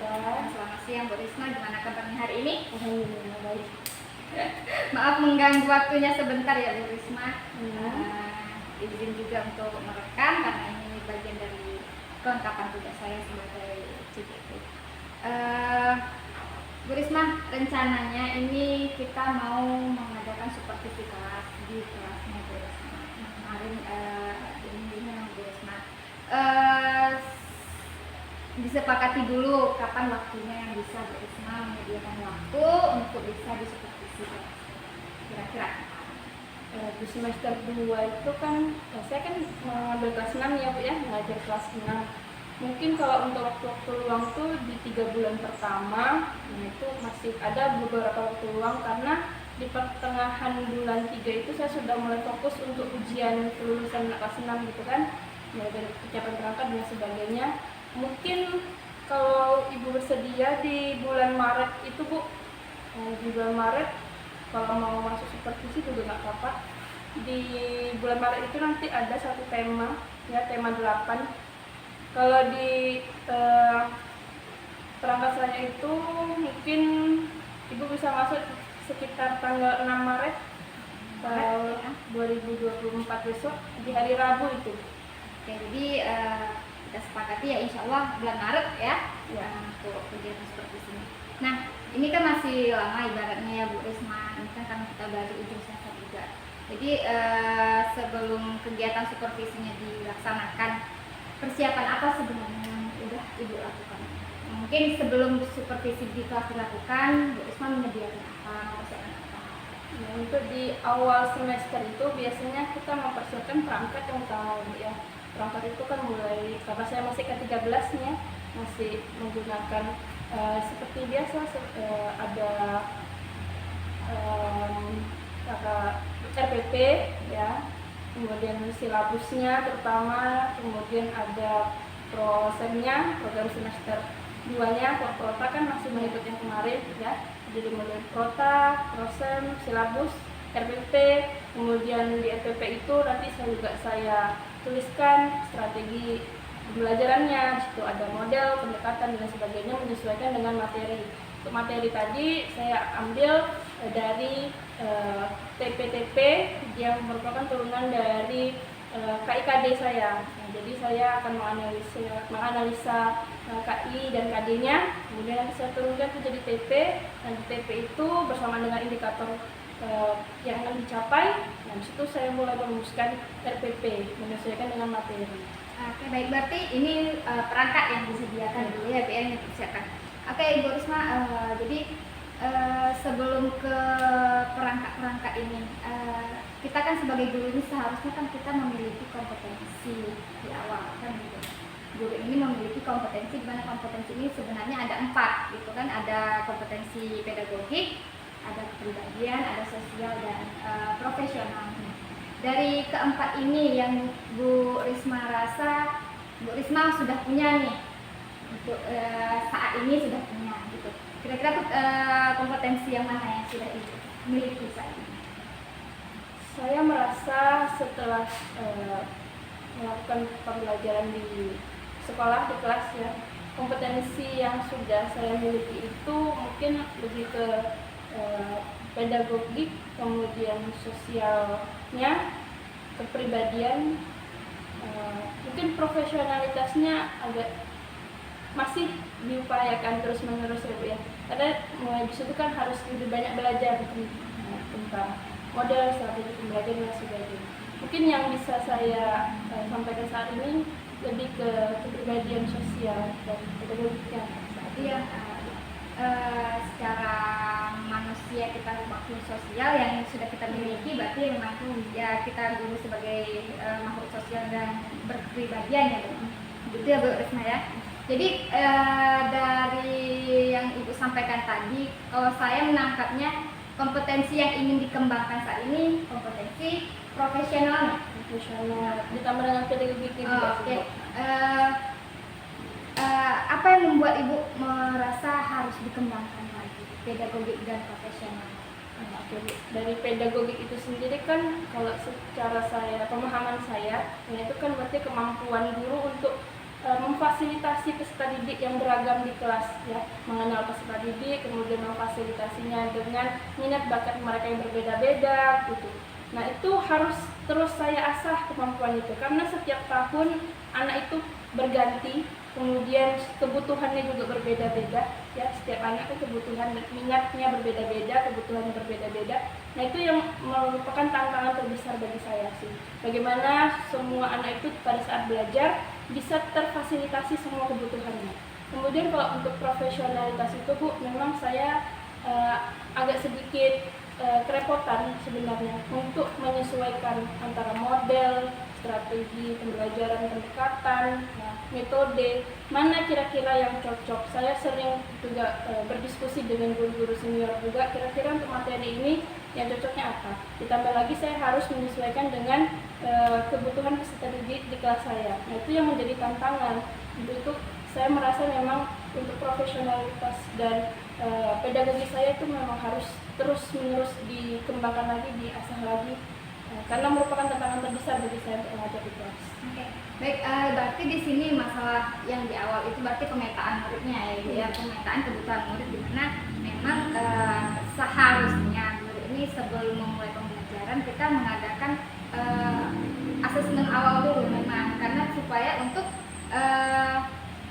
siang. Selamat siang Bu Risma, gimana kabarnya hari ini? Alhamdulillah baik. Maaf mengganggu waktunya sebentar ya Bu Risma. Hmm. Izin juga untuk merekam karena ini bagian dari kelengkapan tugas saya sebagai CPT. Bu Risma, rencananya ini kita mau mengadakan supervisi kelas di kelasnya Bu Risma. Kemarin ini Bu Risma. Disepakati dulu kapan waktunya yang bisa Bu Risma menyediakan waktu untuk bisa disupervisi kira-kira. Di semester 2 itu kan saya kan mengambil kelas 6 ya Bu ya, mengajar kelas 6. Mungkin kalau untuk waktu-waktu luang tuh di 3 bulan pertama, itu masih ada beberapa waktu luang karena di pertengahan bulan 3 itu saya sudah mulai fokus untuk ujian kelulusan kelas 6 gitu kan, mulai dari pencapaian perangkat dan sebagainya. Mungkin kalau Ibu bersedia di bulan Maret itu Bu, di bulan Maret kalau mau masuk supervisi juga nggak apa-apa. Di bulan Maret itu nanti ada satu tema, ya tema 8. Kalau di perangkat saya itu mungkin Ibu bisa masuk sekitar tanggal 6 Maret tahun 2024 besok di hari Rabu itu. Oke, jadi kita sepakati ya insya Allah bulan Maret ya, untuk kegiatan supervisi ini. Nah, ini kan masih lama ibaratnya ya Bu Risma, ini kan karena kita baru ujung semester juga. Jadi sebelum kegiatan supervisinya dilaksanakan, persiapan apa sebenarnya yang udah Ibu lakukan? Mungkin sebelum supervisi di kelas dilakukan, Bu Risma menyediakan apa, persiapan apa? Nah, untuk di awal semester itu biasanya kita mempersiapkan perangkat yang utama ya. Perangkat itu kan mulai, karena saya masih ke-13-nya, masih menggunakan seperti biasa ada RPP ya, kemudian silabusnya terutama, kemudian ada prosemnya, program semester 2-nya, prota kan masih mengikut yang kemarin ya, jadi mulai prota, prosem, silabus, RPP, kemudian di RPP itu nanti saya tuliskan strategi pembelajarannya, di situ ada model, pendekatan dan sebagainya menyesuaikan dengan materi. Untuk materi tadi saya ambil dari TPTP yang merupakan turunan dari KIKD saya. Nah, jadi saya akan menganalisa KI dan KD-nya, kemudian saya turunkan menjadi TP. Dan di TP itu bersama dengan indikator yang akan dicapai. Nah, di situ saya mulai merumuskan RPP menyesuaikan dengan materi. Oke, baik, berarti ini perangkat yang disediakan dulu ya, PR yang dipersiapkan. Oke, Ibu Risma, jadi sebelum ke perangkat-perangkat ini, kita kan sebagai guru ini seharusnya kan kita memiliki kompetensi di awal kan gitu. Guru ini memiliki kompetensi, di mana kompetensi ini sebenarnya ada 4 gitu kan, ada kompetensi pedagogik, ada kepribadian, ada sosial dan profesional. Dari keempat ini yang Bu Risma rasa Bu Risma sudah punya nih untuk saat ini sudah punya gitu. Kira-kira kompetensi yang mana yang sudah dimiliki saat ini? Saya merasa setelah melakukan pembelajaran di sekolah, di kelas ya, kompetensi yang sudah saya miliki itu mungkin lebih ke pedagogik, kemudian sosialnya, kepribadian, mungkin profesionalitasnya agak masih diupayakan terus menerus ya Bu ya, karena mulai disitu kan harus lebih banyak belajar tentang model, strategi pembelajaran dan sebagainya. Mungkin yang bisa saya sampaikan saat ini lebih ke kepribadian sosial dan pedagogiknya. Iya, secara manusia kita makhluk sosial yang sudah kita miliki, berarti memang ya kita dulu sebagai makhluk sosial dan berkepribadian ya Bu. Gitu ya Bu Risma ya. Jadi dari yang Ibu sampaikan tadi, kalau saya menangkapnya kompetensi yang ingin dikembangkan saat ini kompetensi profesional ditambah dengan pedagogik juga. Oke. Apa yang membuat Ibu merasa harus dikembangkan lagi pedagogik dan profesional? Dari pedagogik itu sendiri kan, kalau secara saya, pemahaman saya, itu kan berarti kemampuan guru untuk memfasilitasi peserta didik yang beragam di kelas, ya, mengenal peserta didik, kemudian memfasilitasinya dengan minat bakat mereka yang berbeda-beda gitu. Nah, itu harus terus saya asah kemampuan itu, karena setiap tahun anak itu berganti, kemudian kebutuhannya juga berbeda-beda, ya, setiap anak itu kebutuhan minatnya berbeda-beda, kebutuhannya berbeda-beda. Nah, itu yang merupakan tantangan terbesar bagi saya sih. Bagaimana semua anak itu pada saat belajar bisa terfasilitasi semua kebutuhannya. Kemudian kalau untuk profesionalitas itu Bu, memang saya agak sedikit kerepotan sebenarnya untuk menyesuaikan antara model, strategi pembelajaran pendekatan, metode, mana kira-kira yang cocok. Saya sering juga berdiskusi dengan guru-guru senior juga, kira-kira untuk materi ini yang cocoknya apa. Ditambah lagi saya harus menyesuaikan dengan kebutuhan peserta didik di kelas saya. Nah, itu yang menjadi tantangan. Untuk itu saya merasa memang untuk profesionalitas dan pedagogi saya itu memang harus terus-menerus dikembangkan lagi, diasah lagi, karena merupakan tantangan terbesar bagi saya untuk mengajar di kelas. Oke, baik. Berarti di sini masalah yang di awal itu berarti pemetaan muridnya ya, Ibu, ya, pemetaan kebutuhan murid, di mana memang seharusnya guru ini sebelum memulai pembelajaran kita mengadakan asesmen awal dulu memang, karena supaya untuk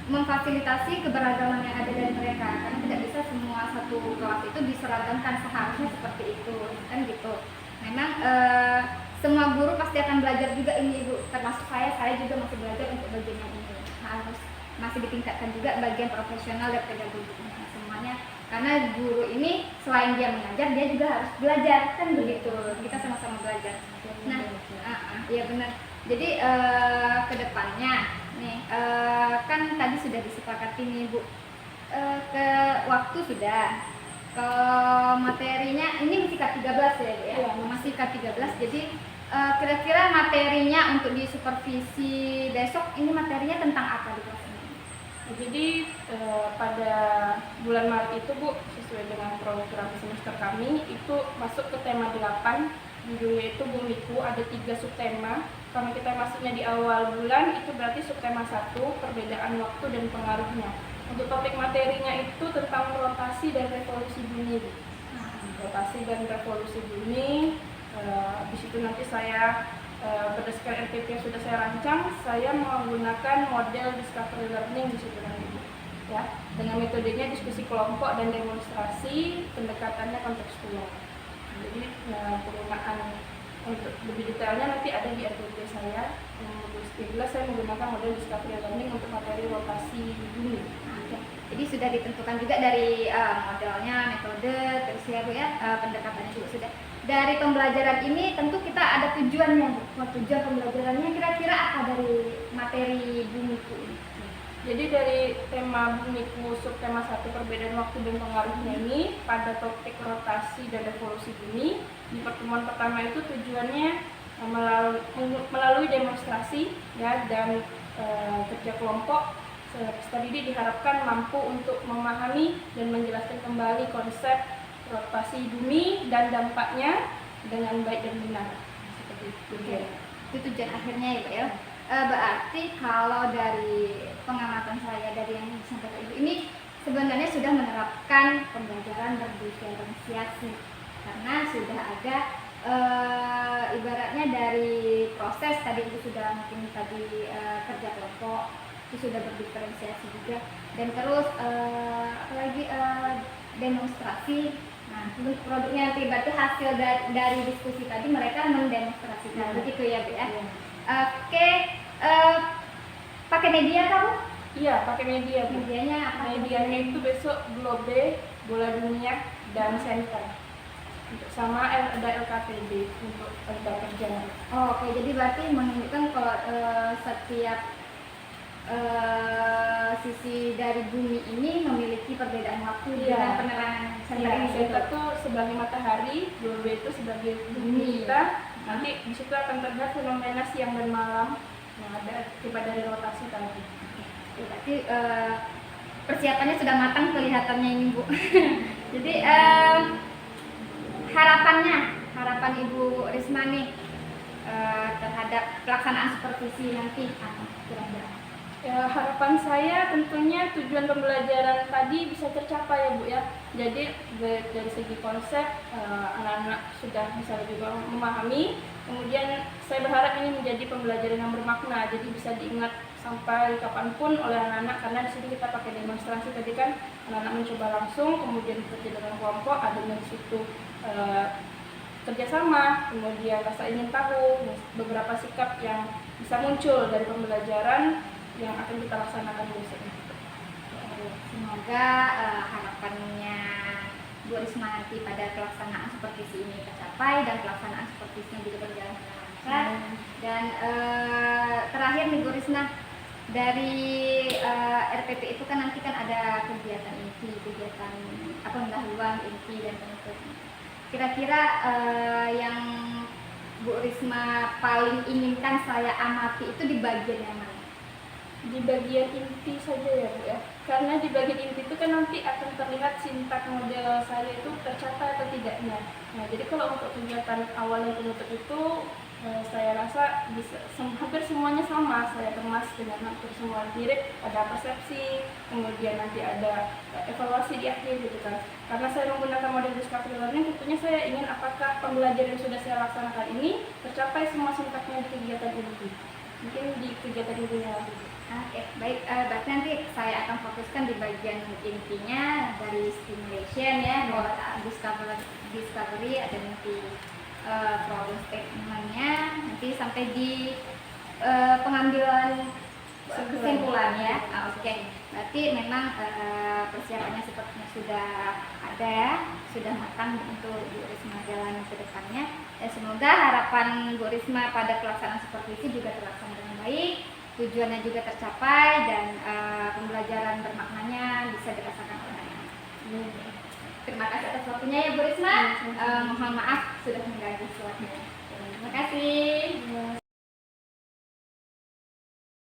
memfasilitasi keberagaman yang ada dari mereka, karena tidak bisa semua satu kelas itu diseragamkan, seharusnya seperti itu kan gitu. Memang semua guru pasti akan belajar juga ini Ibu, termasuk saya juga masih belajar untuk bagian ini, harus masih ditingkatkan juga bagian profesional dan pedagogi semuanya, karena guru ini selain dia mengajar dia juga harus belajar kan begitu, kita sama-sama belajar. Nah, iya benar. Jadi kedepannya nih kan tadi sudah disepakati nih Bu, ke waktu sudah, ke materinya ini masih K13 ya Bu ya? Masih K13, jadi kira-kira materinya untuk di supervisi besok ini materinya tentang apa di kelas ini? Jadi pada bulan Maret itu Bu, sesuai dengan program semester kami itu masuk ke tema 8, judulnya itu Bumiku, ada 3 subtema. Kalau kita masuknya di awal bulan itu berarti subtema 1, perbedaan waktu dan pengaruhnya. Untuk topik materinya itu tentang rotasi dan revolusi bumi. Rotasi dan revolusi bumi. Di situ nanti saya berdasarkan RPP yang sudah saya rancang, saya menggunakan model discovery learning di situ nanti. Ya, dengan metodenya diskusi kelompok dan demonstrasi, pendekatannya kontekstual. Jadi penggunaan untuk lebih detailnya nanti ada di RPP saya. Jelas saya menggunakan model discovery learning untuk materi rotasi bumi. Jadi sudah ditentukan juga dari modelnya, metode, terus ya Bu ya, pendekatannya juga sudah. Dari pembelajaran ini tentu kita ada tujuannya Bu. Tujuan pembelajarannya kira-kira apa dari materi Bumiku ini? Jadi dari tema Bumiku subtema 1 perbedaan waktu dan pengaruhnya ini pada topik rotasi dan revolusi bumi, di pertemuan pertama itu tujuannya melalui demonstrasi ya dan kerja kelompok, peserta didik diharapkan mampu untuk memahami dan menjelaskan kembali konsep rotasi bumi dan dampaknya dengan baik dan benar. Seperti itu. Itu tujuan akhirnya ya Pak ya. Berarti kalau dari pengamatan saya dari yang disampaikan Ibu ini sebenarnya sudah menerapkan pembelajaran berdiferensiasi, karena sudah ada ibaratnya dari proses tadi Ibu sudah mungkin tadi kerja kelompok itu sudah berdiferensiasi juga, dan terus apalagi demonstrasi. Nah, produknya nanti berarti hasil dari diskusi tadi mereka mendemonstrasikan begitu ya Bu ya. Oke, pakai media kamu? Iya, pakai media. Medianya apa? Medianya itu besok Globe, Bola Dunia, dan Center. Sama ada LKPD untuk kerja. Oke, jadi berarti menunjukkan kalau setiap sisi dari bumi ini memiliki perbedaan waktu dengan penerangan sendiri. Center itu sebagai matahari, Globe itu sebagai bumi kita. Nanti di situ akan terlihat fenomena siang dan malam yang ada akibat dari rotasi tadi. Berarti persiapannya sudah matang kelihatannya ini Bu. Jadi harapan Ibu Risma nih terhadap pelaksanaan supervisi nanti kira-kira. Ya, harapan saya tentunya tujuan pembelajaran tadi bisa tercapai ya Bu ya. Jadi dari segi konsep anak-anak sudah bisa lebih memahami. Kemudian saya berharap ini menjadi pembelajaran yang bermakna. Jadi bisa diingat sampai kapanpun oleh anak-anak, karena di sini kita pakai demonstrasi tadi kan, anak-anak mencoba langsung, kemudian bekerja dengan kelompok, adanya di situ kerjasama, kemudian rasa ingin tahu, beberapa sikap yang bisa muncul dari pembelajaran yang akan kita laksanakan besok. Semoga harapannya Bu Risma nanti pada pelaksanaan seperti ini tercapai dan pelaksanaan seperti ini juga berjalan dengan lancar. Dan terakhir nih Bu Risma, dari RPP itu kan nanti kan ada kegiatan inti, kegiatan pendahuluan inti dan penutup. Kira-kira yang Bu Risma paling inginkan saya amati itu di bagian yang mana? Di bagian inti saja ya Bu ya, karena di bagian inti itu kan nanti akan terlihat sintak model saya itu tercapai atau tidaknya. Nah jadi kalau untuk kegiatan awal dan penutup itu saya rasa bisa hampir semuanya sama, saya kemas dengan hampir semua mirip, ada persepsi, kemudian nanti ada evaluasi di akhir gitu kan. Karena saya menggunakan model discovery learning, tentunya saya ingin apakah pembelajaran yang sudah saya laksanakan ini tercapai semua sintaknya di kegiatan inti. Mungkin di kegiatan intinya lagi. Oke, baik. Berarti nanti saya akan fokuskan di bagian intinya dari stimulation ya, discovery ada nanti problem statement-nya, nanti sampai di pengambilan kesimpulan ya. Oke, berarti memang persiapannya sepertinya sudah ada ya, sudah matang untuk Bu Risma jalan ke depannya. Dan semoga harapan Bu Risma pada pelaksanaan seperti ini juga terlaksana dengan baik, tujuannya juga tercapai, dan pembelajaran bermaknanya bisa dirasakan oleh anak-anak. Terima kasih atas waktunya ya Bu Risma. Mohon maaf sudah mengganggu.